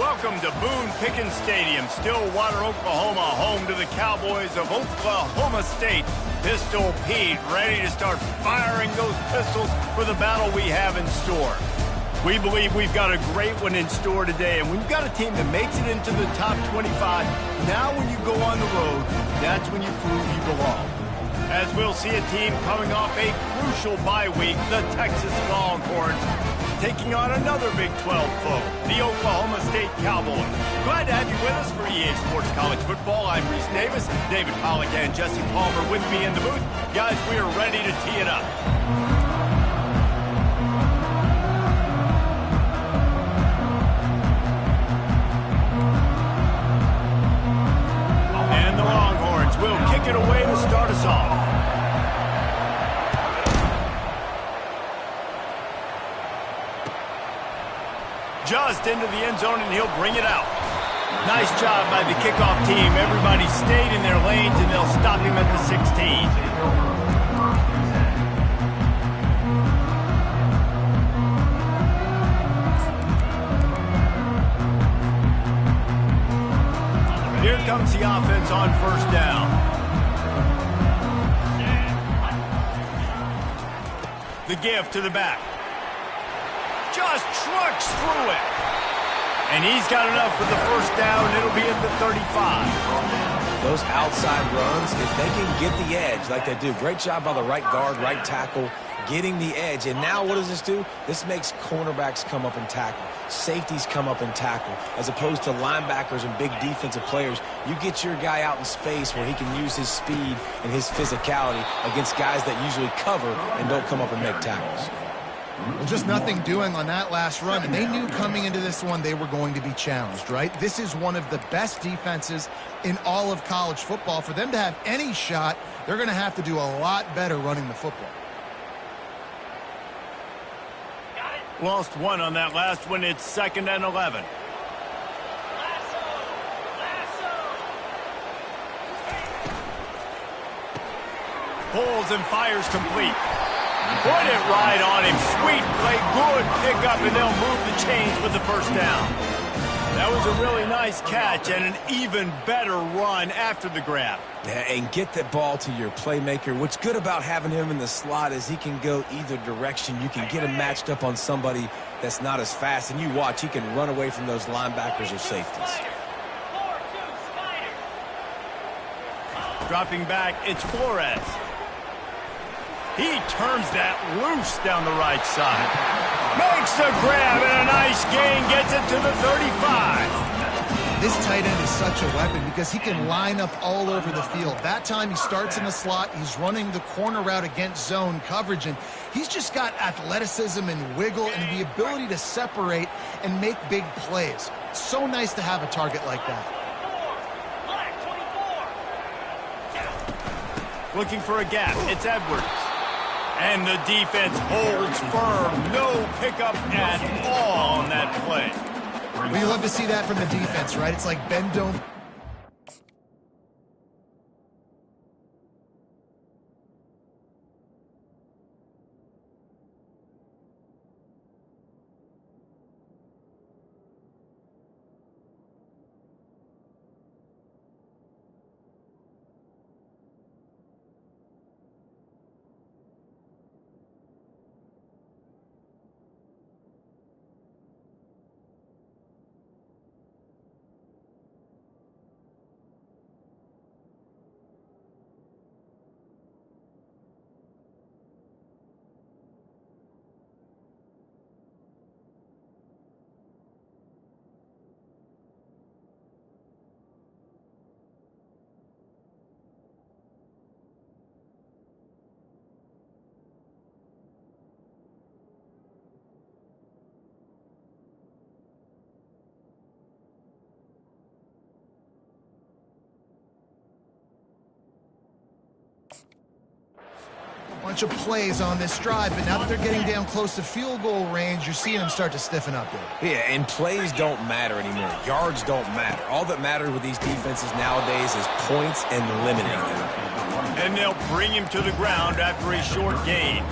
Welcome to Boone Pickens Stadium, Stillwater, Oklahoma, home to the Cowboys of Oklahoma State. Pistol Pete ready to start firing those pistols for the battle we have in store. We believe we've got a great one in store today, and when you've got a team that makes it into the top 25, now when you go on the road, that's when you prove you belong. As we'll see a team coming off a crucial bye week, the Texas Longhorns, taking on another Big 12 foe, the Oklahoma State Cowboys. Glad to have you with us for EA Sports College Football. I'm Reese Davis, David Pollack and Jesse Palmer with me in the booth. Guys, we are ready to tee it up. And the Longhorns will kick it away to start us off. Just into the end zone, and he'll bring it out. Nice job by the kickoff team. Everybody stayed in their lanes, and they'll stop him at the 16. Here comes the offense on first down. The give to the back. Just trucks through it. And he's got enough for the first down. It'll be at the 35. Those outside runs, if they can get the edge like they do, great job by the right guard, right tackle, getting the edge. And now what does this do? This makes cornerbacks come up and tackle. Safeties come up and tackle. As opposed to linebackers and big defensive players, you get your guy out in space where he can use his speed and his physicality against guys that usually cover and don't come up and make tackles. Well, just nothing doing on that last run, and they knew coming into this one they were going to be challenged, right? This is one of the best defenses in all of college football. For them to have any shot, they're going to have to do a lot better running the football. Lost one on that last one. It's 2nd and 11. Pulls and fires complete. Put it right on him. Sweet play. Good pickup, and they'll move the chains with the first down. That was a really nice catch and an even better run after the grab. Yeah, and get the ball to your playmaker. What's good about having him in the slot is he can go either direction. You can get him matched up on somebody that's not as fast, and you watch, he can run away from those linebackers or safeties. Dropping back, it's Flores. He turns that loose down the right side. Makes the grab and a nice gain. Gets it to the 35. This tight end is such a weapon because he can line up all over the field. That time he starts in the slot. He's running the corner route against zone coverage, and he's just got athleticism and wiggle and the ability to separate and make big plays. It's so nice to have a target like that. Looking for a gap. It's Edwards. And the defense holds firm. No pickup at all on that play. We love to see that from the defense, right? It's like bend, don't... Bunch of plays on this drive, but now that they're getting down close to field goal range, you're seeing them start to stiffen up there. Yeah, and plays don't matter anymore. Yards don't matter. All that matters with these defenses nowadays is points and limiting them. And they'll bring him to the ground after a short gain.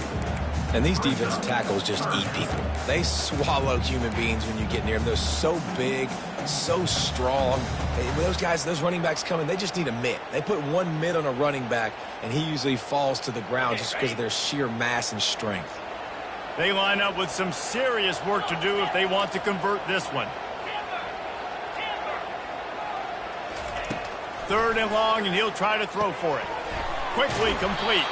And these defensive tackles just eat people. They swallow human beings when you get near them. They're so big, so strong. When those guys, those running backs coming, they just need a mid. They put one mid on a running back, and he usually falls to the ground just because of their sheer mass and strength. They line up with some serious work to do if they want to convert this one. 3rd and long, and he'll try to throw for it. Quickly complete.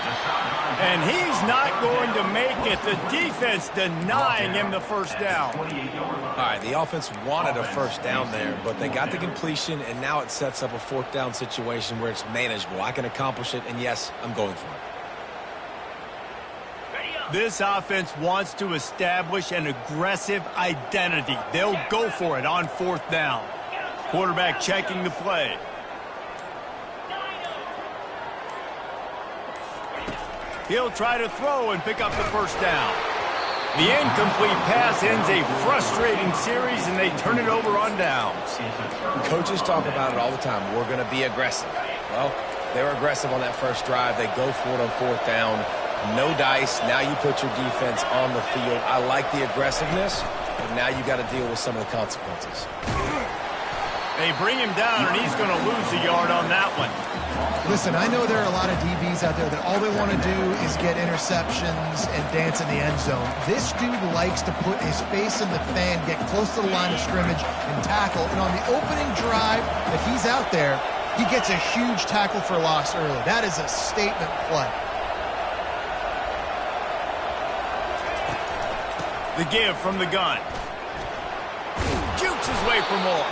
And he's not going to make it. The defense denying him the first down. All right, the offense wanted a first down there, but they got the completion, and now it sets up a 4th down situation where it's manageable. I can accomplish it, and yes, I'm going for it. This offense wants to establish an aggressive identity. They'll go for it on 4th down. Quarterback checking the play. He'll try to throw and pick up the first down. The incomplete pass ends a frustrating series, and they turn it over on downs. Coaches talk about it all the time. We're going to be aggressive. Well, they were aggressive on that first drive. They go for it on 4th down. No dice. Now you put your defense on the field. I like the aggressiveness, but now you got to deal with some of the consequences. They bring him down, and he's going to lose a yard on that one. Listen, I know there are a lot of DBs out there that all they want to do is get interceptions and dance in the end zone. This dude likes to put his face in the fan, get close to the line of scrimmage, and tackle. And on the opening drive that he's out there, he gets a huge tackle for loss early. That is a statement play. The give from the gun. Jukes his way for more.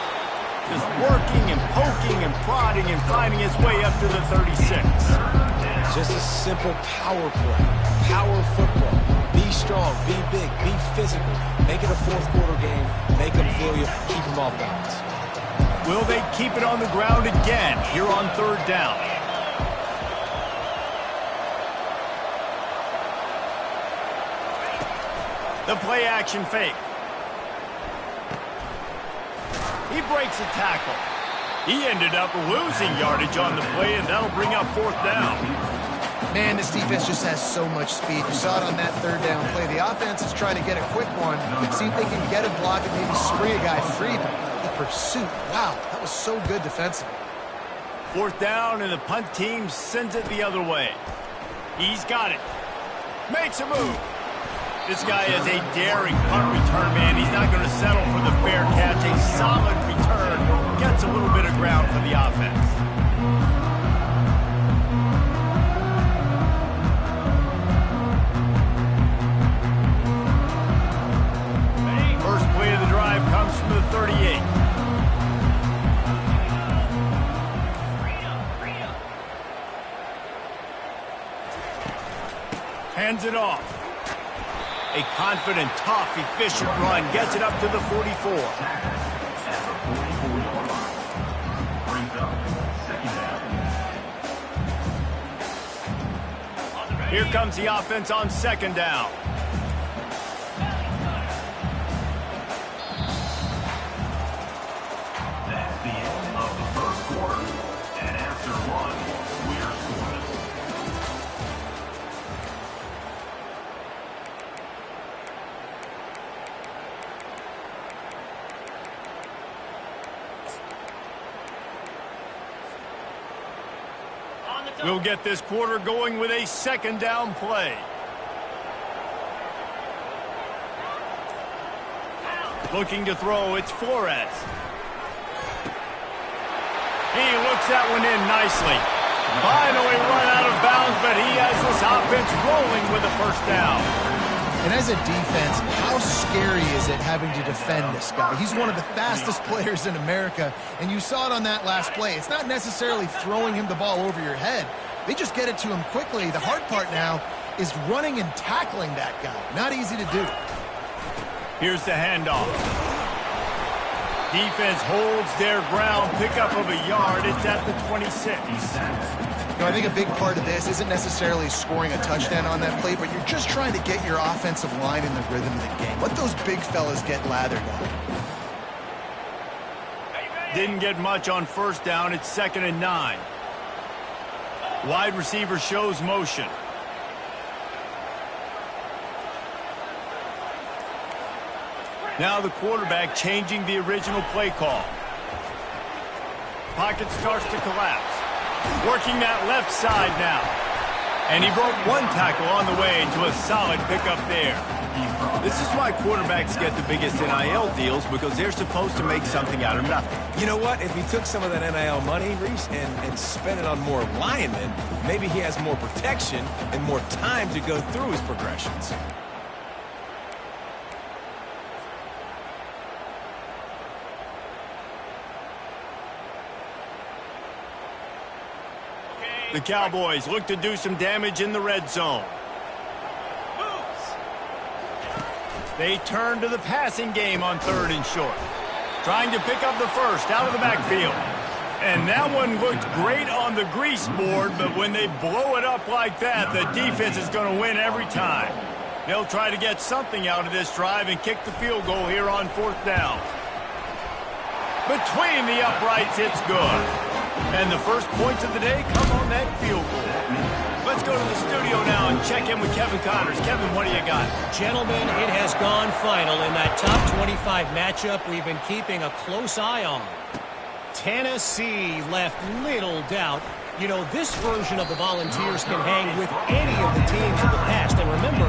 Just working and poking and prodding and finding his way up to the 36. Just a simple power play. Power football. Be strong, be big, be physical. Make it a 4th quarter game. Make them feel you. Keep them off balance. Will they keep it on the ground again here on 3rd down? The play action fake. He breaks a tackle. He ended up losing yardage on the play, and that'll bring up 4th down. Man, this defense just has so much speed. You saw it on that 3rd down play. The offense is trying to get a quick one, see if they can get a block and maybe spree a guy free. But the pursuit, wow, that was so good defensively. 4th down, and the punt team sends it the other way. He's got it. Makes a move. This guy is a daring punt return man. He's not going to settle for the fair catch. A solid return. Gets a little bit of ground for the offense. First play of the drive comes from the 38. Hands it off. A confident, tough, efficient run gets it up to the 44. Here comes the offense on 2nd down. That's the end of the 1st quarter. And after 1, we're scoreless. We'll get this quarter going with a 2nd down play. Looking to throw, it's Flores. He looks that one in nicely. Finally run out of bounds, but he has this offense rolling with a 1st down. And as a defense, how scary is it having to defend this guy? He's one of the fastest players in America, and you saw it on that last play. It's not necessarily throwing him the ball over your head. They just get it to him quickly. The hard part now is running and tackling that guy. Not easy to do. Here's the handoff. Defense holds their ground, pickup of a yard. It's at the 26. You know, I think a big part of this isn't necessarily scoring a touchdown on that play, but you're just trying to get your offensive line in the rhythm of the game. Let those big fellas get lathered up. Didn't get much on 1st down. It's 2nd and 9. Wide receiver shows motion. Now the quarterback changing the original play call. Pocket starts to collapse. Working that left side now. And he broke one tackle on the way to a solid pickup there. This is why quarterbacks get the biggest NIL deals, because they're supposed to make something out of nothing. You know what? If he took some of that NIL money, Reese, and spent it on more linemen, maybe he has more protection and more time to go through his progressions. The Cowboys look to do some damage in the red zone. They turn to the passing game on 3rd and short. Trying to pick up the first out of the backfield. And that one looked great on the grease board, but when they blow it up like that, the defense is going to win every time. They'll try to get something out of this drive and kick the field goal here on 4th down. Between the uprights, it's good. And the first points of the day come on that field goal. Let's go to the studio now and check in with Kevin Connors. Kevin, what do you got? Gentlemen, it has gone final in that top 25 matchup we've been keeping a close eye on. Tennessee left little doubt. You know, this version of the Volunteers can hang with any of the teams of the past. And remember,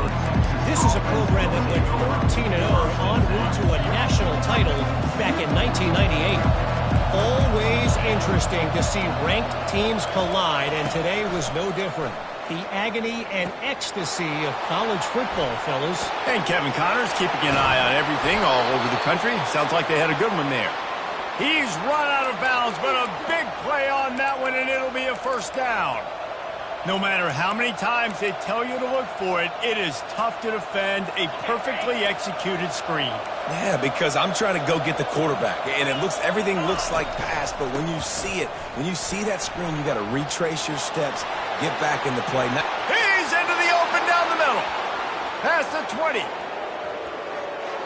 this is a program that went 14-0 en route to a national title back in 1998. Always interesting to see ranked teams collide, and today was no different. The agony and ecstasy of college football, fellas. And Kevin Connors keeping an eye on everything all over the country. Sounds like they had a good one there. He's run out of bounds, but a big play on that one, and it'll be a first down. No matter how many times they tell you to look for it, it is tough to defend a perfectly executed screen. Yeah, because I'm trying to go get the quarterback, and everything looks like pass, but when you see it, when you see that screen, you got to retrace your steps, get back into play. Now, he's into the open down the middle. Past the 20.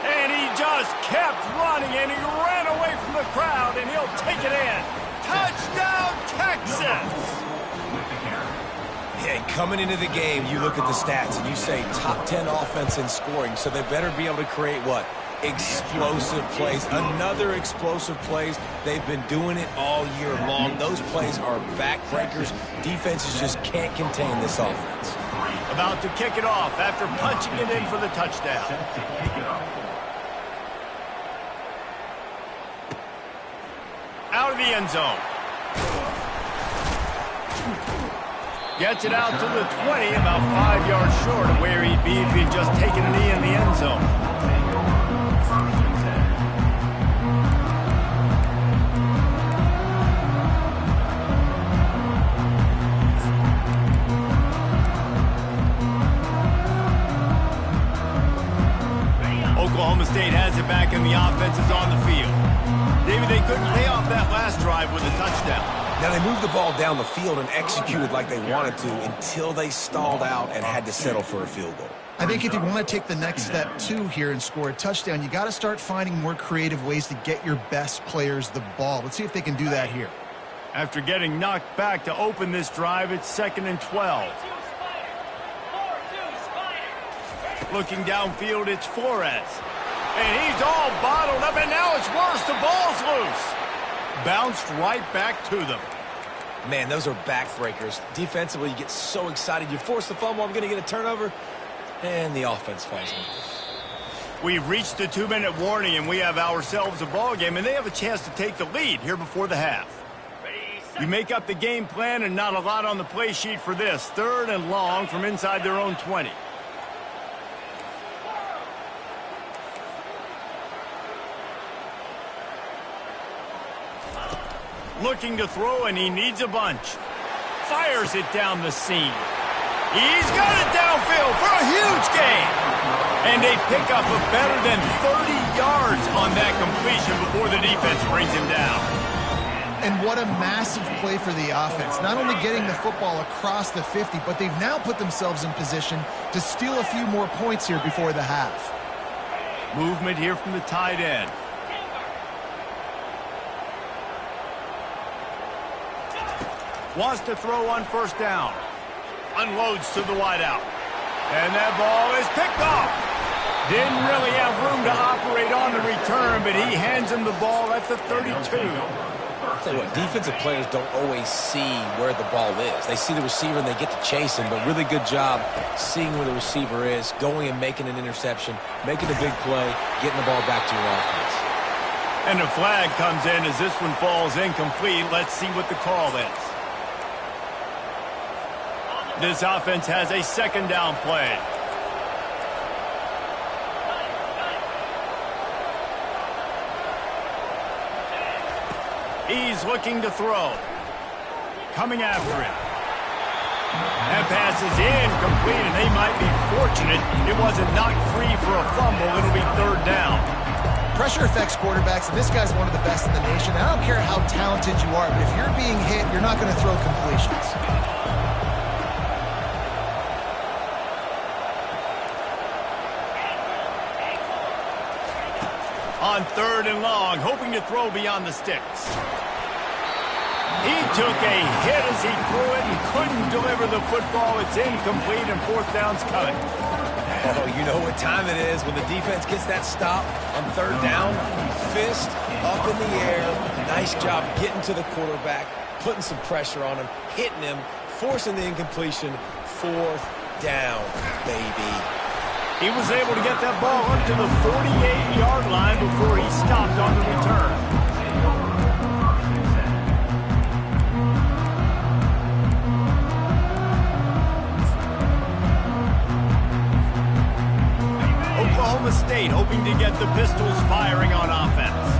And he just kept running, and he ran away from the crowd, and he'll take it in. Touchdown, Texas! Yeah, coming into the game, you look at the stats, and you say top 10 offense in scoring, so they better be able to create what? Explosive plays. Another explosive plays. They've been doing it all year long. Those plays are backbreakers. Defenses just can't contain this offense. About to kick it off after punching it in for the touchdown. Out of the end zone. Gets it out to the 20, about 5 yards short of where he'd be if he'd just taken a knee in the end zone. Oklahoma State has it back and the offense is on the field. David, they couldn't pay off that last drive with a touchdown. Now, they moved the ball down the field and executed like they wanted to until they stalled out and had to settle for a field goal. I think if you want to take the next step, too, here and score a touchdown, you got to start finding more creative ways to get your best players the ball. Let's see if they can do that here. After getting knocked back to open this drive, it's 2nd and 12. Looking downfield, it's Flores. And he's all bottled up, and now it's worse. The ball's loose. Bounced right back to them. Man, those are backbreakers. Defensively, you get so excited. You force the fumble, I'm going to get a turnover, and the offense falls in. We've reached the 2-minute warning, and we have ourselves a ball game, and they have a chance to take the lead here before the half. You make up the game plan, and not a lot on the play sheet for this. 3rd and long from inside their own 20. Looking to throw, and he needs a bunch. Fires it down the seam. He's got it downfield for a huge gain. And they pick up a better than 30 yards on that completion before the defense brings him down. And what a massive play for the offense. Not only getting the football across the 50, but they've now put themselves in position to steal a few more points here before the half. Movement here from the tight end. Wants to throw on 1st down. Unloads to the wideout. And that ball is picked off. Didn't really have room to operate on the return, but he hands him the ball at the 32. I'll tell you what, defensive players don't always see where the ball is. They see the receiver and they get to chase him, but really good job seeing where the receiver is, going and making an interception, making a big play, getting the ball back to your offense. And the flag comes in as this one falls incomplete. Let's see what the call is. This offense has a second down play. He's looking to throw. Coming after him. That pass is incomplete, and they might be fortunate it wasn't knocked free for a fumble. It'll be third down. Pressure affects quarterbacks, and this guy's one of the best in the nation. I don't care how talented you are, but if you're being hit, you're not going to throw completions. On third and long, hoping to throw beyond the sticks. He took a hit as he threw it and couldn't deliver the football. It's incomplete, and fourth down's coming. Oh, you know what time it is when the defense gets that stop on third down. Fist up in the air. Nice job getting to the quarterback, putting some pressure on him, hitting him, forcing the incompletion. Fourth down, baby. He was able to get that ball up to the 48-yard line before he stopped on the return. Oklahoma State hoping to get the Pistols firing on offense.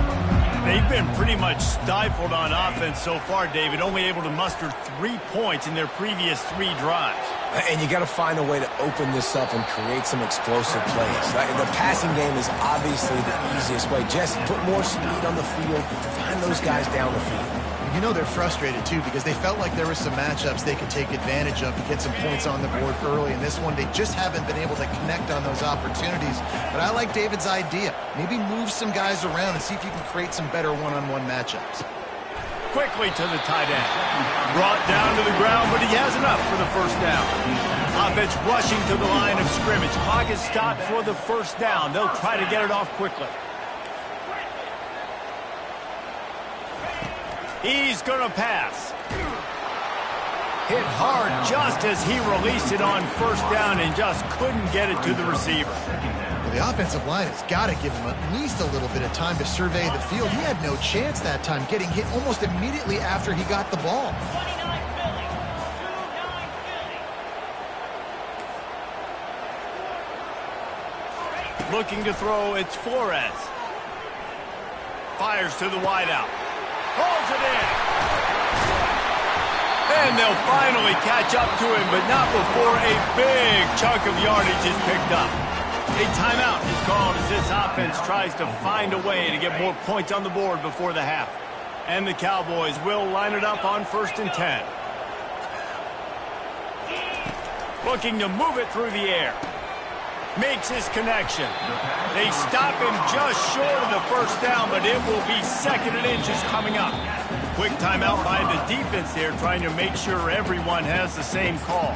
They've been pretty much stifled on offense so far, David, only able to muster 3 points in their previous 3 drives. And you got to find a way to open this up and create some explosive plays. The passing game is obviously the easiest way. Just put more speed on the field, find those guys down the field. You know they're frustrated, too, because they felt like there were some matchups they could take advantage of to get some points on the board early. In this one, they just haven't been able to connect on those opportunities. But I like David's idea. Maybe move some guys around and see if you can create some better one-on-one matchups. Quickly to the tight end. Brought down to the ground, but he has enough for the first down. Offense rushing to the line of scrimmage. Clock is stopped for the first down. They'll try to get it off quickly. He's going to pass. Hit hard just as he released it on first down and just couldn't get it to the receiver. Well, the offensive line has got to give him at least a little bit of time to survey the field. He had no chance that time, getting hit almost immediately after he got the ball. Looking to throw, it's Flores. Fires to the wideout. Pulls it in. And they'll finally catch up to him, but not before a big chunk of yardage is picked up. A timeout is called as this offense tries to find a way to get more points on the board before the half. And the Cowboys will line it up on 1st and 10. Looking to move it through the air. Makes his connection. They stop him just short of the first down, but it will be 2nd and inches coming up. Quick timeout by the defense there, trying to make sure everyone has the same call.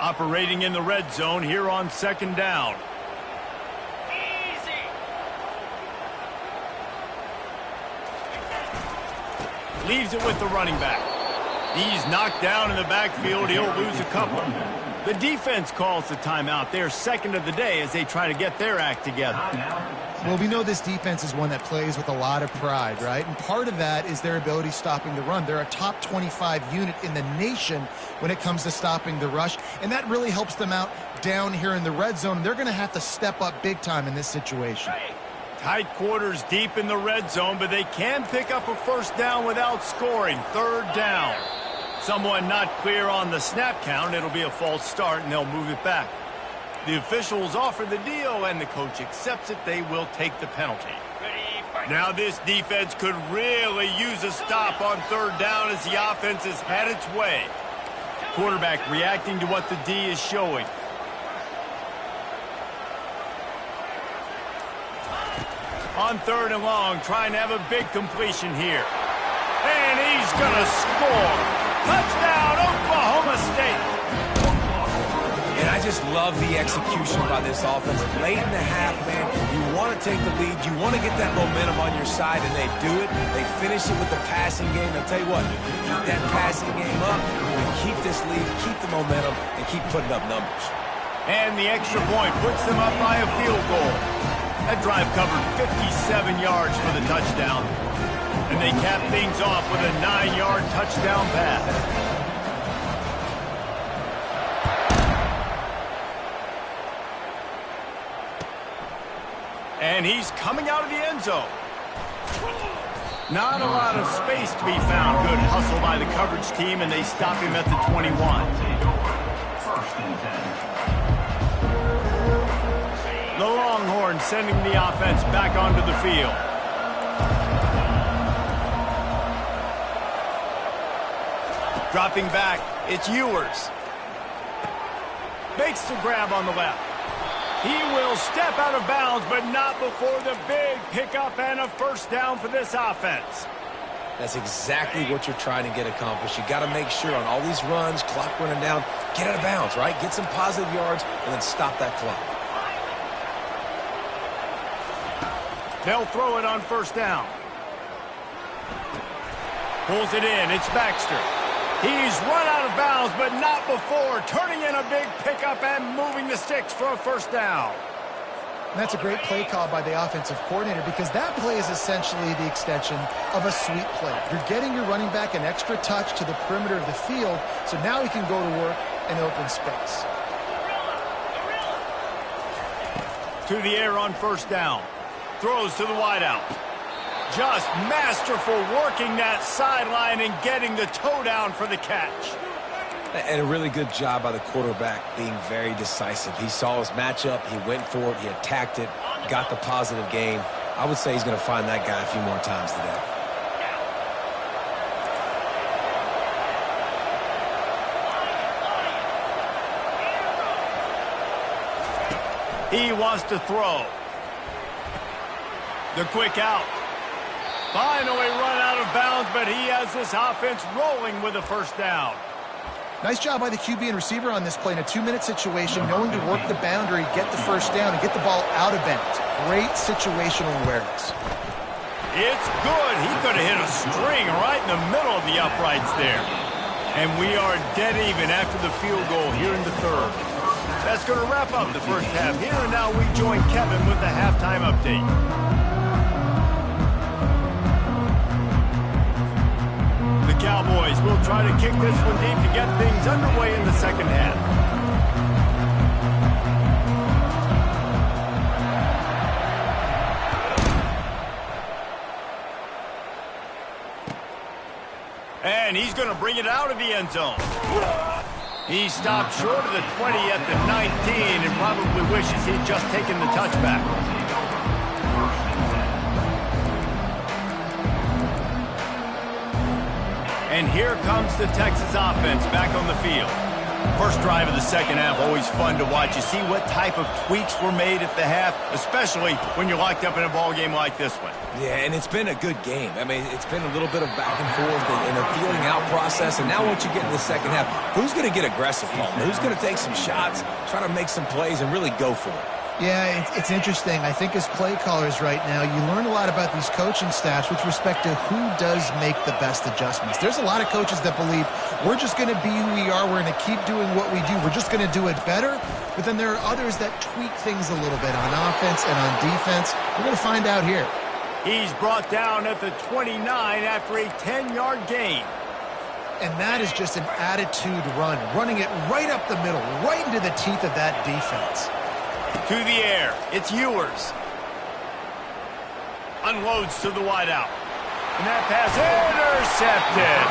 Operating in the red zone here on 2nd down. Leaves it with the running back. He's knocked down in the backfield. He'll lose a couple. The defense calls the timeout. They're 2nd of the day as they try to get their act together. Well, we know this defense is one that plays with a lot of pride, right? And part of that is their ability stopping the run. They're a top 25 unit in the nation when it comes to stopping the rush, and that really helps them out down here in the red zone. They're going to have to step up big time in this situation. Tight quarters deep in the red zone, but they can pick up a first down without scoring. 3rd down. Someone not clear on the snap count. It'll be a false start, and they'll move it back. The officials offer the deal, and the coach accepts it. They will take the penalty. Now this defense could really use a stop on 3rd down as the offense has had its way. Quarterback reacting to what the D is showing. On 3rd and long, trying to have a big completion here. And he's going to score. Touchdown, Oklahoma State. And I just love the execution by this offense. Late in the half, man, you want to take the lead. You want to get that momentum on your side, and they do it. They finish it with the passing game. I'll tell you what, keep that passing game up, and keep this lead, keep the momentum, and keep putting up numbers. And the extra point puts them up by a field goal. That drive covered 57 yards for the touchdown. And they cap things off with a 9-yard touchdown pass. And he's coming out of the end zone. Not a lot of space to be found. Good hustle by the coverage team, and they stop him at the 21. The Longhorns sending the offense back onto the field. Dropping back, it's Ewers. Makes the grab on the left. He will step out of bounds, but not before the big pickup and a first down for this offense. That's exactly what you're trying to get accomplished. You got to make sure on all these runs, clock running down, get out of bounds, right? Get some positive yards, and then stop that clock. They'll throw it on first down. Pulls it in. It's Baxter. He's run out of bounds, but not before turning in a big pickup and moving the sticks for a first down. And that's a great play call by the offensive coordinator because that play is essentially the extension of a sweep play. You're getting your running back an extra touch to the perimeter of the field, so now he can go to work in open space. To the air on first down. Throws to the wideout. Just masterful working that sideline and getting the toe down for the catch. And a really good job by the quarterback being very decisive. He saw his matchup, he went for it, he attacked it, got the positive gain. I would say he's going to find that guy a few more times today. He wants to throw. The quick out. Finally run out of bounds, but he has this offense rolling with a first down. Nice job by the QB and receiver on this play in a 2-minute situation, knowing to work the boundary, get the first down, and get the ball out of bounds. Great situational awareness. It's good. He could have hit a string right in the middle of the uprights there. And we are dead even after the field goal here in the third. That's going to wrap up the first half here, and now we join Kevin with the halftime update. The Cowboys will try to kick this one deep to get things underway in the second half. And he's going to bring it out of the end zone. He stopped short of the 20 at the 19 and probably wishes he'd just taken the touchback. And here comes the Texas offense back on the field. First drive of the second half, always fun to watch. You see what type of tweaks were made at the half, especially when you're locked up in a ball game like this one. Yeah, and it's been a good game. I mean, it's been a little bit of back and forth and a feeling out process. And now once you get in the second half, who's going to get aggressive, Paul? Who's going to take some shots, try to make some plays, and really go for it? Yeah, it's interesting. I think as play callers right now, you learn a lot about these coaching staffs with respect to who does make the best adjustments. There's a lot of coaches that believe we're just going to be who we are. We're going to keep doing what we do. We're just going to do it better. But then there are others that tweak things a little bit on offense and on defense. We're going to find out here. He's brought down at the 29 after a 10-yard gain. And that is just an attitude run, running it right up the middle, right into the teeth of that defense. To the air, it's Ewers. Unloads to the wideout. And that pass intercepted.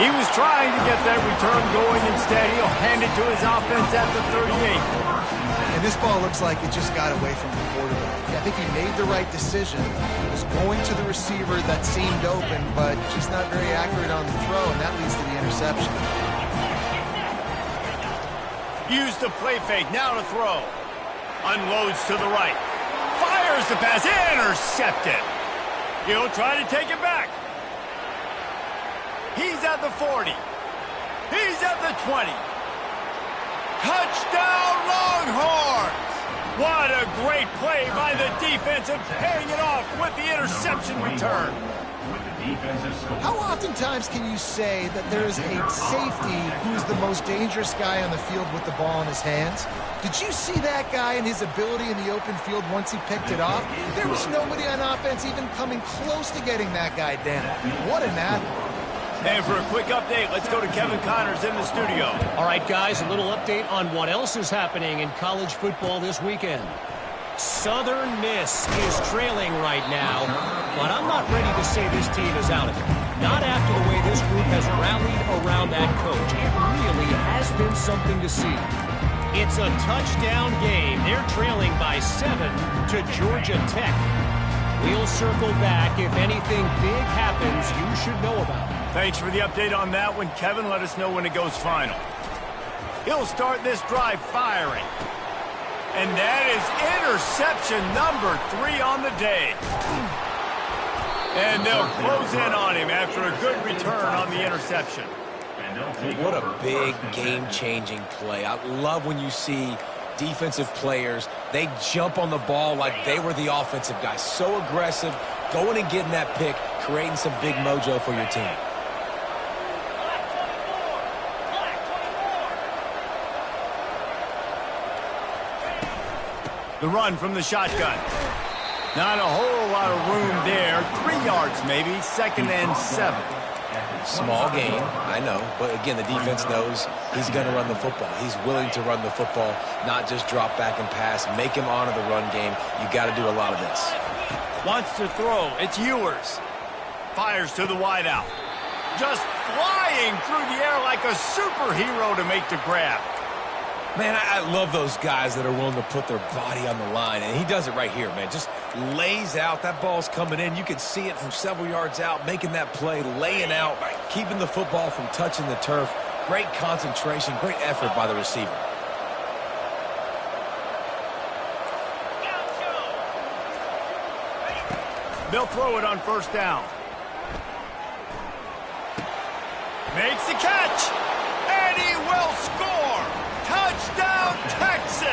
He was trying to get that return going. Instead, he'll hand it to his offense at the 38. And this ball looks like it just got away from the quarterback. I think he made the right decision. He was going to the receiver that seemed open, but just not very accurate on the throw, and that leads to the interception. Used the play fake, now to throw. Unloads to the right. Fires Here's the pass. Intercepted. He'll try to take it back. He's at the 40. He's at the 20. Touchdown, Longhorns! What a great play by the defense and paying it off with the interception return. How oftentimes can you say that there's a safety who's the most dangerous guy on the field with the ball in his hands? Did you see that guy and his ability in the open field once he picked it off? There was nobody on offense even coming close to getting that guy down. What an athlete. And for a quick update, let's go to Kevin Connors in the studio. All right, guys, a little update on what else is happening in college football this weekend. Southern Miss is trailing right now, but I'm not ready to say this team is out of it. Not after the way this group has rallied around that coach. It really has been something to see. It's a touchdown game. They're trailing by 7 to Georgia Tech. We'll circle back if anything big happens you should know about. Thanks for the update on that one, Kevin. Let us know when it goes final. He'll start this drive firing. And that is interception number 3 on the day. And they'll close in on him after a good return on the interception. What a big game-changing play. I love when you see defensive players, they jump on the ball like they were the offensive guys. So aggressive, going and getting that pick, creating some big mojo for your team. The run from the shotgun. Not a whole lot of room there. 3 yards maybe, 2nd and 7. Small game, I know, but again, the defense knows he's going to run the football. He's willing to run the football, not just drop back and pass, make him honor the run game. You got to do a lot of this. Wants to throw. It's Ewers. Fires to the wideout. Just flying through the air like a superhero to make the grab. Man, I love those guys that are willing to put their body on the line, and he does it right here, man. Just lays out. That ball's coming in. You can see it from several yards out, making that play, laying out, keeping the football from touching the turf. Great concentration, great effort by the receiver. They'll throw it on 1st down. Makes the catch, and he will score. Touchdown, Texas!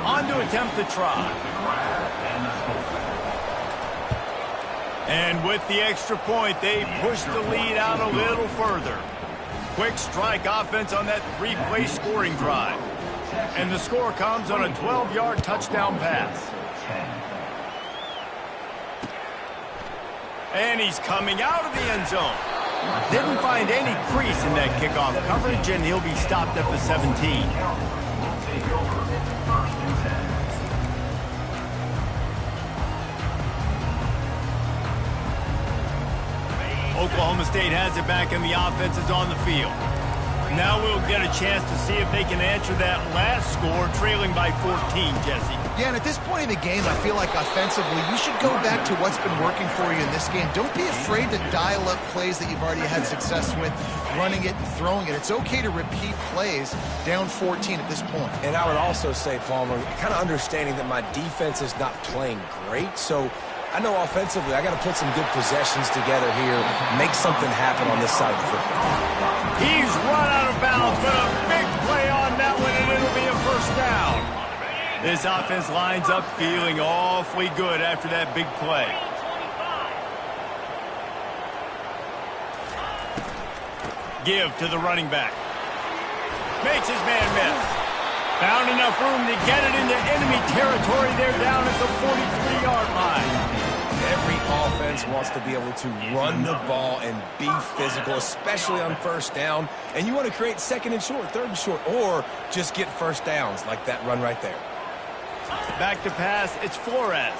On to attempt the try. And with the extra point, they push the lead out a little further. Quick strike offense on that 3-play scoring drive. And the score comes on a 12-yard touchdown pass. And he's coming out of the end zone. Didn't find any crease in that kickoff coverage, and he'll be stopped at the 17. Oklahoma State has it back, and the offense is on the field. Now we'll get a chance to see if they can answer that last score, trailing by 14, Jesse. Yeah, and at this point in the game, I feel like offensively, you should go back to what's been working for you in this game. Don't be afraid to dial up plays that you've already had success with, running it and throwing it. It's okay to repeat plays down 14 at this point. And I would also say, Palmer, kind of understanding that my defense is not playing great, so I know offensively I got to put some good possessions together here, make something happen on this side of the football. He's run out of bounds, but a big play on that one, and it'll be a 1st down. This offense lines up feeling awfully good after that big play. Give to the running back. Makes his man miss. Found enough room to get it into enemy territory. They're down at the 43-yard line. Every offense wants to be able to run the ball and be physical, especially on 1st down. And you want to create 2nd and short, 3rd and short, or just get 1st downs like that run right there. Back to pass, it's Flores.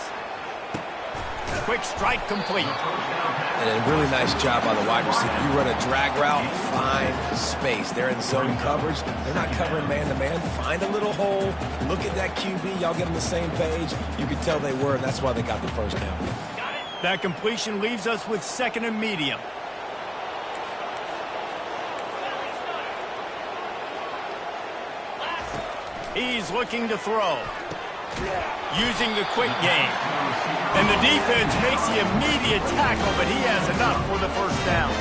Quick strike complete. And a really nice job by the wide receiver. You run a drag route, find space. They're in zone coverage. They're not covering man-to-man. Find a little hole. Look at that QB. Y'all get on the same page. You could tell they were, and that's why they got the 1st down. That completion leaves us with 2nd and medium. He's looking to throw. using the quick game. And the defense makes the immediate tackle, but he has enough for the first down.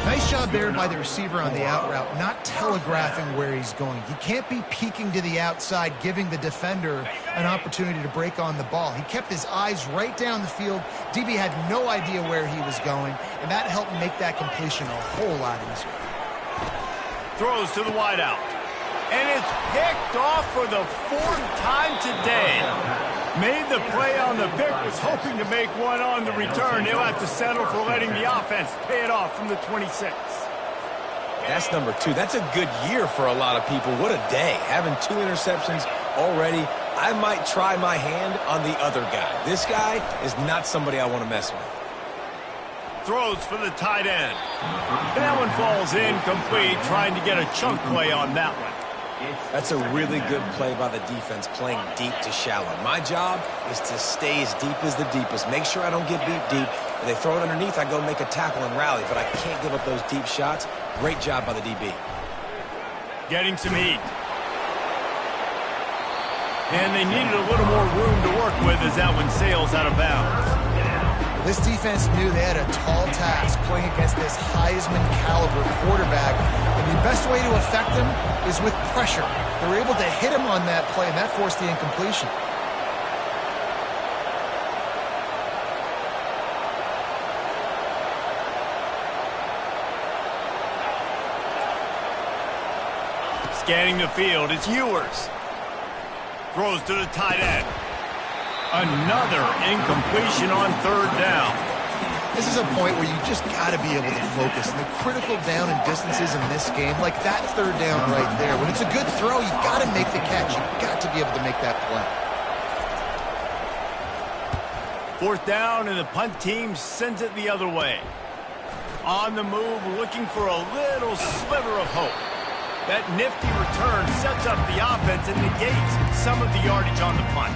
Nice job there by the receiver on the out route, not telegraphing where he's going. He can't be peeking to the outside, giving the defender an opportunity to break on the ball. He kept his eyes right down the field. DB had no idea where he was going, and that helped make that completion a whole lot easier. Throws to the wideout. And it's picked off for the fourth time today. Made the play on the pick, was hoping to make one on the return. He'll have to settle for letting the offense pay it off from the 26. That's number 2. That's a good year for a lot of people. What a day. Having 2 interceptions already. I might try my hand on the other guy. This guy is not somebody I want to mess with. Throws for the tight end. And that one falls incomplete, trying to get a chunk play on that one. That's a really good play by the defense, playing deep to shallow. My job is to stay as deep as the deepest. Make sure I don't get beat deep. If they throw it underneath, I go make a tackle and rally, but I can't give up those deep shots. Great job by the DB. Getting some heat. And they needed a little more room to work with as that one sails out of bounds. This defense knew they had a tall task playing against this Heisman-caliber quarterback, and the best way to affect him is with pressure. They were able to hit him on that play, and that forced the incompletion. Scanning the field, it's Ewers. Throws to the tight end. Another incompletion on third down. This is a point where you just got to be able to focus. And the critical down and distances in this game, like that third down right there, when it's a good throw, you got to make the catch. You got to be able to make that play. Fourth down, and the punt team sends it the other way. On the move, looking for a little sliver of hope. That nifty return sets up the offense and negates some of the yardage on the punt.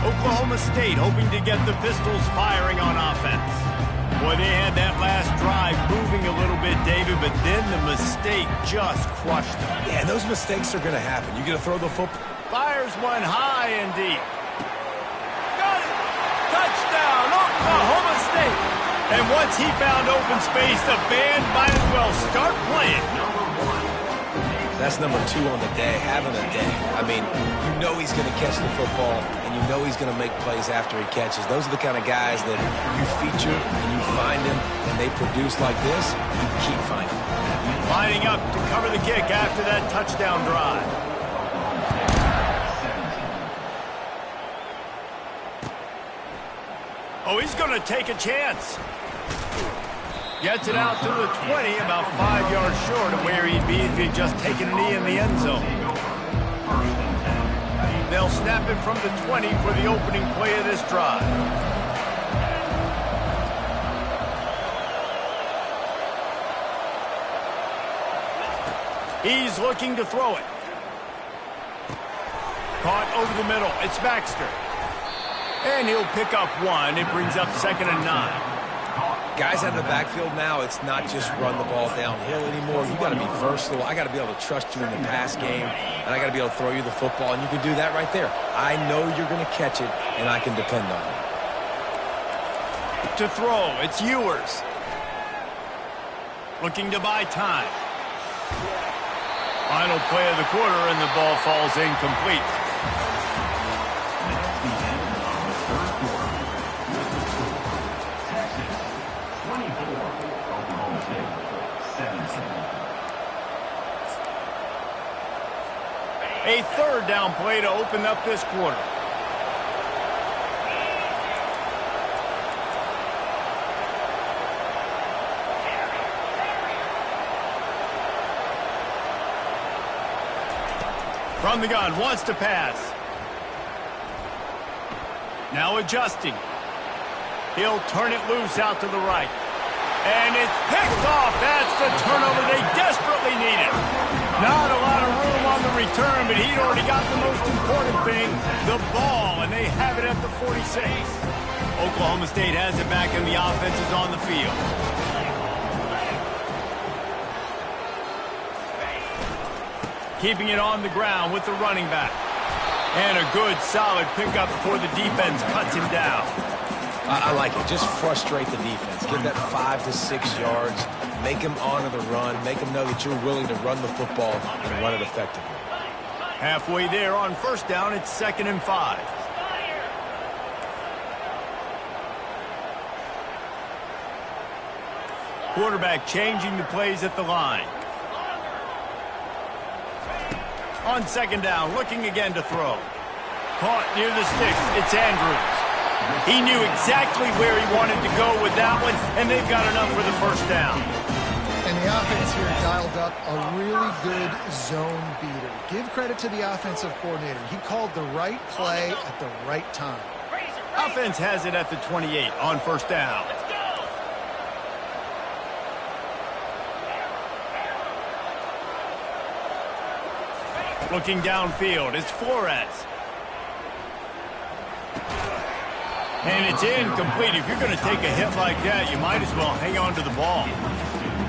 Oklahoma State hoping to get the Pistols firing on offense. Boy, they had that last drive moving a little bit, David, but then the mistake just crushed them. Yeah, those mistakes are going to happen. You got to throw the football. Fires one high and deep. Got it! Touchdown, Oklahoma State! And once he found open space, the band might as well start playing. That's number 2 on the day, having a day. I mean, you know he's going to catch the football, and you know he's going to make plays after he catches. Those are the kind of guys that you feature and you find them, and they produce like this, you keep finding them. Lining up to cover the kick after that touchdown drive. Oh, he's going to take a chance. Gets it out to the 20, about 5 yards short of where he'd be if he'd just taken a knee in the end zone. They'll snap it from the 20 for the opening play of this drive. He's looking to throw it. Caught over the middle. It's Baxter. And he'll pick up 1. It brings up 2nd and 9. Guys out of the backfield now, it's not just run the ball downhill anymore. You got to be versatile. I got to be able to trust you in the pass game, and I got to be able to throw you the football, and you can do that right there. I know you're going to catch it, and I can depend on it. To throw, it's Ewers. Looking to buy time. Final play of the quarter, and the ball falls incomplete. A third down play to open up this quarter. From the gun, wants to pass. Now adjusting. He'll turn it loose out to the right. And it's picked off. That's the turnover they desperately needed. Not a lot of room on the return, but he'd already got the most important thing, the ball, and they have it at the 46. Oklahoma State has it back, and the offense is on the field. keeping it on the ground with the running back. And a good, solid pickup before the defense cuts him down. I like it. Just frustrate the defense. Get that 5 to 6 yards. Make them honor the run. Make them know that you're willing to run the football and run it effectively. Halfway there on first down, it's 2nd and 5. Quarterback changing the plays at the line. On 2nd down, looking again to throw. Caught near the sticks. It's Andrews. He knew exactly where he wanted to go with that one, and they've got enough for the first down. And the offense here dialed up a really good zone beater. Give credit to the offensive coordinator. He called the right play at the right time. Offense has it at the 28 on first down. Looking downfield, it's Flores. And it's incomplete. If you're going to take a hit like that, you might as well hang on to the ball.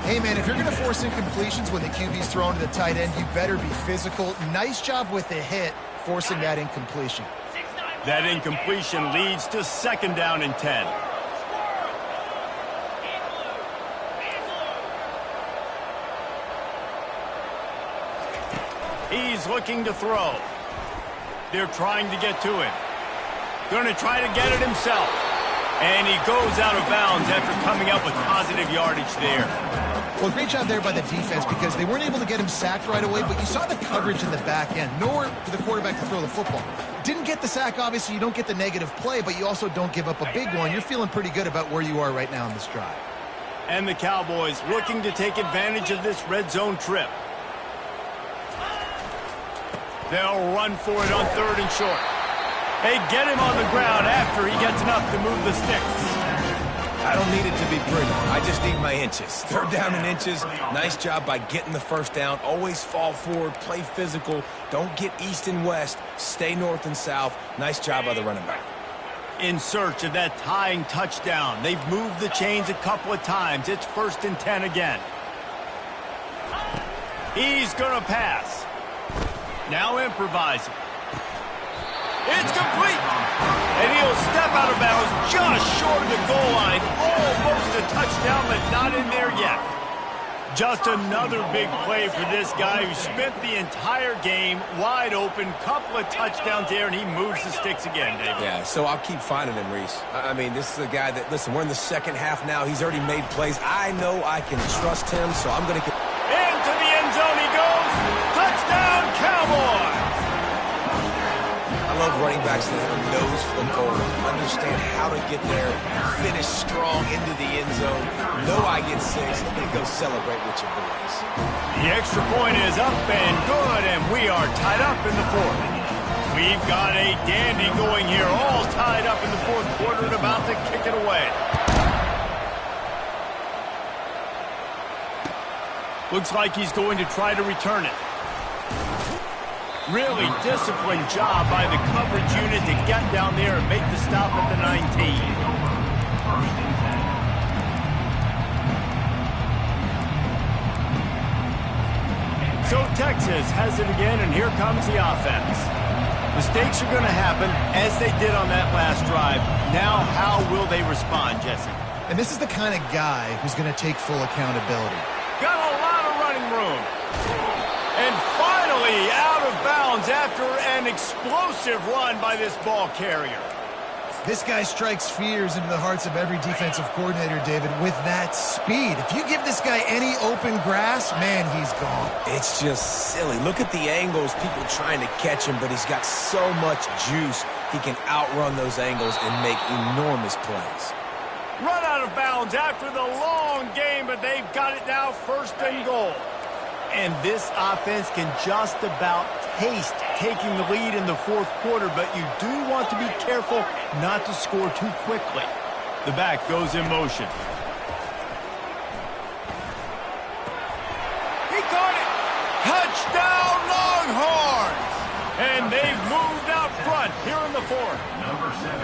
Hey, man, if you're going to force incompletions when the QB's thrown to the tight end, you better be physical. Nice job with the hit, forcing that incompletion. That incompletion leads to 2nd down and 10. He's looking to throw. They're trying to get to him. Going to try to get it himself. And he goes out of bounds after coming up with positive yardage there. Well, great job there by the defense because they weren't able to get him sacked right away, but you saw the coverage in the back end. Nowhere for the quarterback to throw the football. Didn't get the sack, obviously. You don't get the negative play, but you also don't give up a big one. You're feeling pretty good about where you are right now in this drive. And the Cowboys looking to take advantage of this red zone trip. They'll run for it on 3rd and short. They get him on the ground after he gets enough to move the sticks. I don't need it to be pretty. I just need my inches. 3rd down and inches. Nice job by getting the first down. Always fall forward, play physical. Don't get east and west. Stay north and south. Nice job by the running back. In search of that tying touchdown. They've moved the chains a couple of times. It's 1st and 10 again. He's going to pass. Now improvising. It's complete. And he'll step out of bounds just short of the goal line. Almost a touchdown, but not in there yet. Just another big play for this guy who spent the entire game wide open. Couple of touchdowns there, and he moves the sticks again, David. Yeah, so I'll keep finding him, Reese. I mean, this is a guy that, listen, we're in the second half now. He's already made plays. I know I can trust him, so I'm going to... Into the end zone he goes. Touchdown, Cowboys! I love running backs that have a nose for the goal, understand how to get there, finish strong into the end zone, know I get 6, and then go celebrate with your boys. The extra point is up and good, and we are tied up in the 4th. We've got a dandy going here, all tied up in the 4th quarter and about to kick it away. Looks like he's going to try to return it. Really disciplined job by the coverage unit to get down there and make the stop at the 19. So Texas has it again, and here comes the offense. Mistakes are going to happen, as they did on that last drive. Now, how will they respond, Jesse? And this is the kind of guy who's going to take full accountability. Got a lot of running room. And finally out of bounds after an explosive run by this ball carrier. This guy strikes fears into the hearts of every defensive coordinator, David, with that speed. If you give this guy any open grass, man, he's gone. It's just silly. Look at the angles, people trying to catch him, but he's got so much juice. He can outrun those angles and make enormous plays. Run out of bounds after the long game, but they've got it now 1st and goal. And this offense can just about taste taking the lead in the 4th quarter, but you do want to be careful not to score too quickly. The back goes in motion. He caught it! Touchdown, Longhorns! And they've moved out front here in the 4th. Number 7.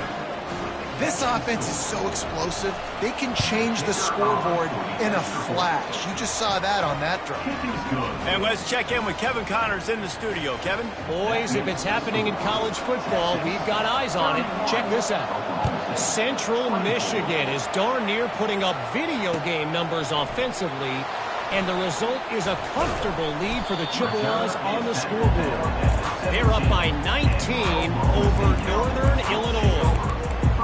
This offense is so explosive, they can change the scoreboard in a flash. You just saw that on that drive. And let's check in with Kevin Connors in the studio. Kevin? Boys, if it's happening in college football, we've got eyes on it. Check this out. Central Michigan is darn near putting up video game numbers offensively, and the result is a comfortable lead for the Chippewas on the scoreboard. They're up by 19 over Northern Illinois.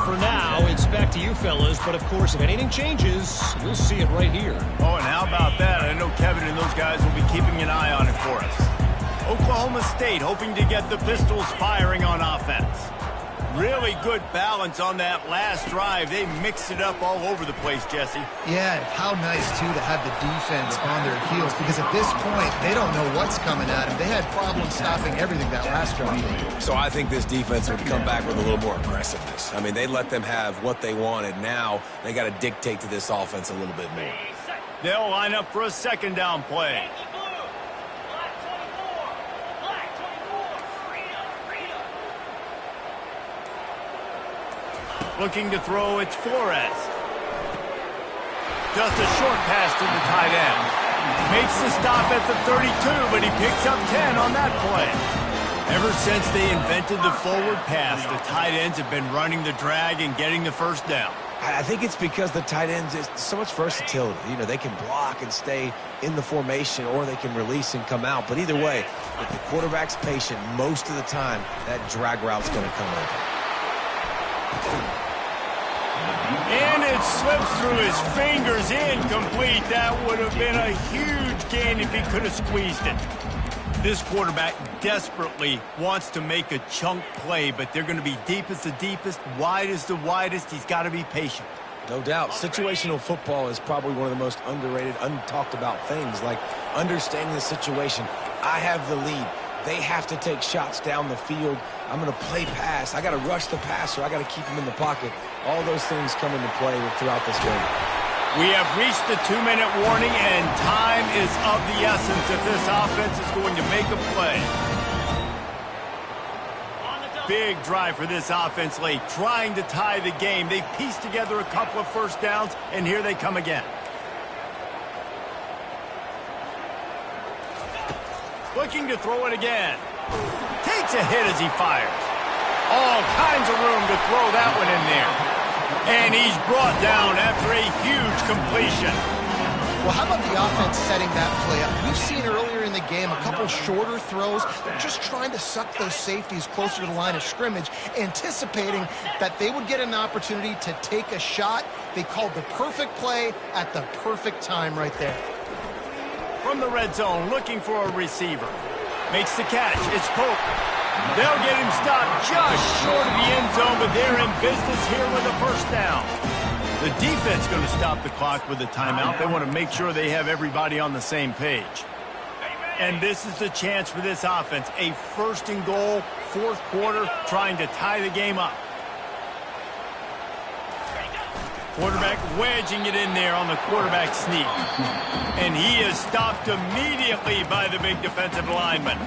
For now, it's back to you fellas, but of course, if anything changes, we'll see it right here. Oh, and how about that? I know Kevin and those guys will be keeping an eye on it for us. Oklahoma State hoping to get the Pistols firing on offense. Really good balance on that last drive. They mixed it up all over the place, Jesse. Yeah, how nice, too, to have the defense on their heels, because at this point, they don't know what's coming at them. They had problems stopping everything that last drive. So I think this defense would come back with a little more aggressiveness. I mean, they let them have what they wanted. Now they got to dictate to this offense a little bit more. They'll line up for a second down play. Looking to throw, it's Flores. Just a short pass to the tight end. Makes the stop at the 32, but he picks up 10 on that play. Ever since they invented the forward pass, the tight ends have been running the drag and getting the first down. I think it's because the tight ends, is so much versatility. You know, they can block and stay in the formation, or they can release and come out. But either way, if the quarterback's patient most of the time, that drag route's going to come over. And it slips through his fingers, incomplete. That would have been a huge gain if he could have squeezed it. This quarterback desperately wants to make a chunk play, but they're going to be deep as the deepest, wide as the widest. He's got to be patient. No doubt. Situational football is probably one of the most underrated, untalked about things, like understanding the situation. I have the lead. They have to take shots down the field. I'm going to play pass. I got to rush the passer. I got to keep him in the pocket. All those things come into play throughout this game. We have reached the 2-minute warning, and time is of the essence if this offense is going to make a play. Big drive for this offense late, trying to tie the game. They've pieced together a couple of first downs, and here they come again. Looking to throw it again. Takes a hit as he fires. All kinds of room to throw that one in there. And he's brought down after a huge completion. Well, how about the offense setting that play up? We've seen earlier in the game a couple shorter throws. They're just trying to suck those safeties closer to the line of scrimmage, anticipating that they would get an opportunity to take a shot. They called the perfect play at the perfect time right there. From the red zone, looking for a receiver. Makes the catch. It's Pope. They'll get him stopped just short of the end zone, but they're in business here with a first down. The defense going to stop the clock with a timeout. They want to make sure they have everybody on the same page. And this is the chance for this offense. A first and goal, fourth quarter, trying to tie the game up. Quarterback wedging it in there on the quarterback sneak. And he is stopped immediately by the big defensive lineman.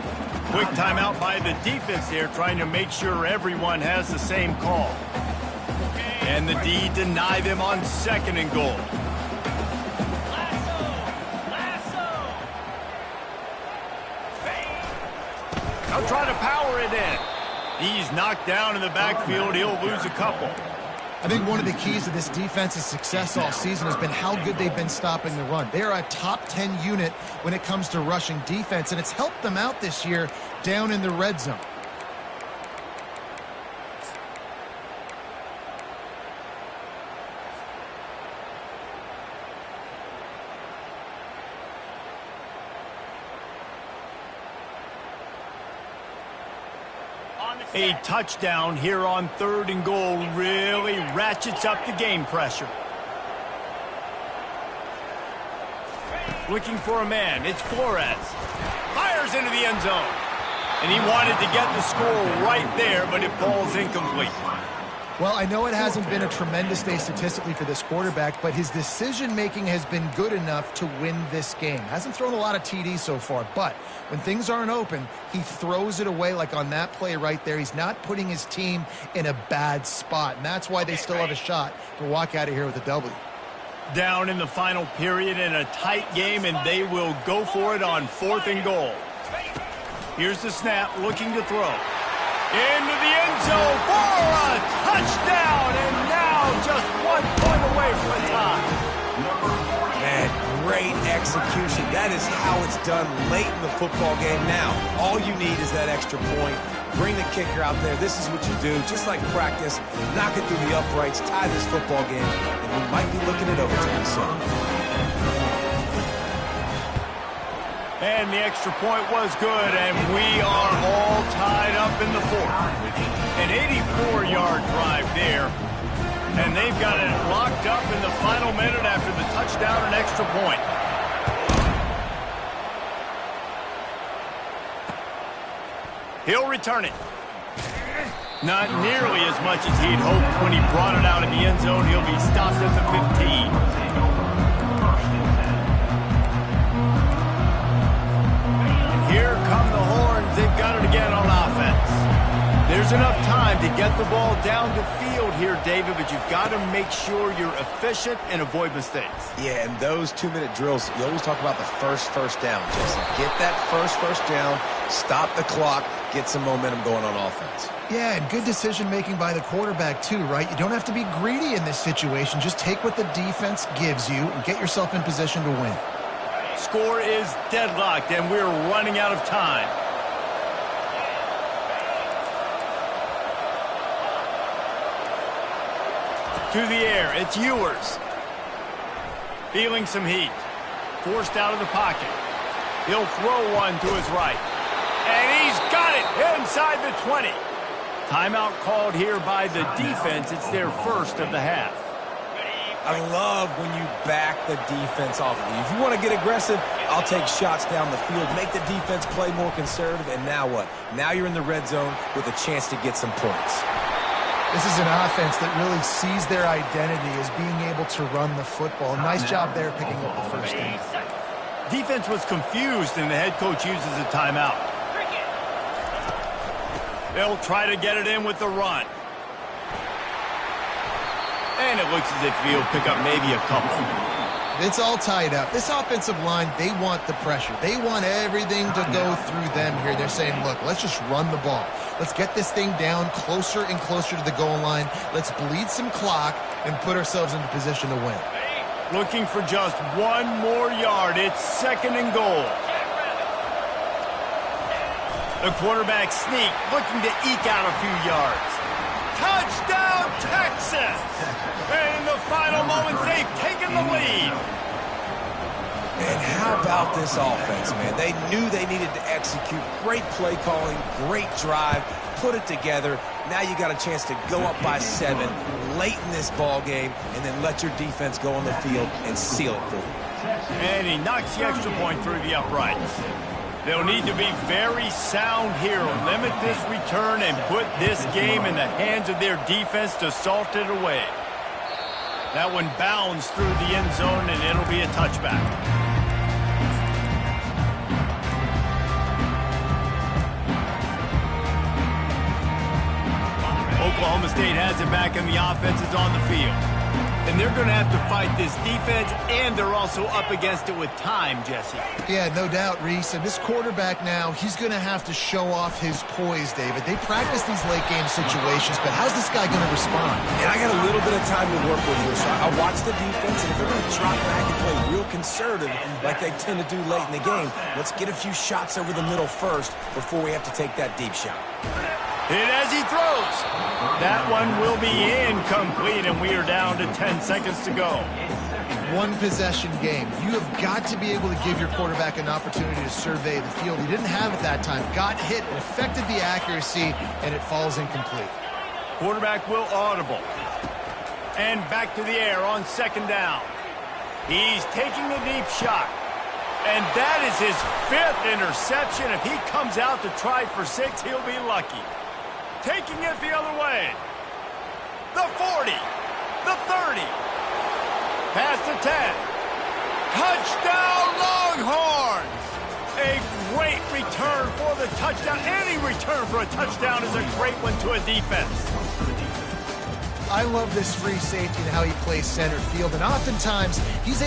Quick timeout by the defense here, trying to make sure everyone has the same call. And the D deny them on second and goal. They'll try to power it in. He's knocked down in the backfield. He'll lose a couple. I think one of the keys to this defense's success all season has been how good they've been stopping the run. They're a top 10 unit when it comes to rushing defense, and it's helped them out this year down in the red zone. A touchdown here on third and goal really ratchets up the game pressure. Looking for a man. It's Flores. Fires into the end zone. And he wanted to get the score right there, but it falls incomplete. Well, I know it hasn't been a tremendous day statistically for this quarterback, but his decision-making has been good enough to win this game. Hasn't thrown a lot of TDs so far, but when things aren't open, he throws it away like on that play right there. He's not putting his team in a bad spot, and that's why they still have a shot to walk out of here with a W. Down in the final period in a tight game, and they will go for it on 4th and goal. Here's the snap, looking to throw. Into the end zone for a touchdown, and now just 1 point away from the tie. Man, great execution. That is how it's done late in the football game. Now, all you need is that extra point. Bring the kicker out there. This is what you do. Just like practice, knock it through the uprights, tie this football game, and we might be looking at overtime soon. And the extra point was good, and we are all tied up in the 4th. An 84-yard drive there, and they've got it locked up in the final minute after the touchdown and extra point. He'll return it. Not nearly as much as he'd hoped when he brought it out in the end zone. He'll be stopped at the 15. Here come the horns. They've got it again on offense. There's enough time to get the ball down the field here, David, but you've got to make sure you're efficient and avoid mistakes. Yeah, and those 2-minute drills, you always talk about the first down, Jesse. Get that first down, stop the clock, get some momentum going on offense. Yeah, and good decision-making by the quarterback, too, right? You don't have to be greedy in this situation. Just take what the defense gives you and get yourself in position to win. Score is deadlocked, and we're running out of time. To the air, it's Ewers. Feeling some heat. Forced out of the pocket. He'll throw one to his right. And he's got it inside the 20. Timeout called here by the defense. It's their first of the half. I love when you back the defense off of you. If you want to get aggressive, I'll take shots down the field, make the defense play more conservative, and now what? Now you're in the red zone with a chance to get some points. This is an offense that really sees their identity as being able to run the football. Nice job there picking up the first down. Defense was confused, and the head coach uses a timeout. They'll try to get it in with the run. And it looks as if he'll pick up maybe a couple. It's all tied up. This offensive line, they want the pressure. They want everything to go through them here. They're saying, look, let's just run the ball. Let's get this thing down closer and closer to the goal line. Let's bleed some clock and put ourselves into position to win. Looking for just 1 more yard. It's 2nd and goal. The quarterback sneak, looking to eke out a few yards. Touchdown, Texas! And in the final moments, they've taken the lead. And how about this offense, man? They knew they needed to execute. Great play calling, great drive, put it together. Now you got a chance to go up by 7 late in this ball game and then let your defense go on the field and seal it for you. And he knocks the extra point through the uprights. They'll need to be very sound here. Limit this return and put this game in the hands of their defense to salt it away. That one bounds through the end zone, and it'll be a touchback. Oklahoma State has it back, and the offense is on the field. And they're going to have to fight this defense, and they're also up against it with time, Jesse. Yeah, no doubt, Reese. And this quarterback now, he's going to have to show off his poise, David. They practice these late-game situations, but how's this guy going to respond? And I got a little bit of time to work with here, so I'll watch the defense, and if they're going to drop back and play real conservative like they tend to do late in the game, let's get a few shots over the middle first before we have to take that deep shot. Hit as he throws. That one will be incomplete, and we are down to 10 seconds to go. One possession game. You have got to be able to give your quarterback an opportunity to survey the field. He didn't have it that time. Got hit, it affected the accuracy, and it falls incomplete. Quarterback will audible. And back to the air on 2nd down. He's taking the deep shot. And that is his 5th interception. If he comes out to try for 6, he'll be lucky. Taking it the other way. return for the touchdown. Any return for a touchdown is a great one to a defense. I love this free safety and how he plays center field, and oftentimes he's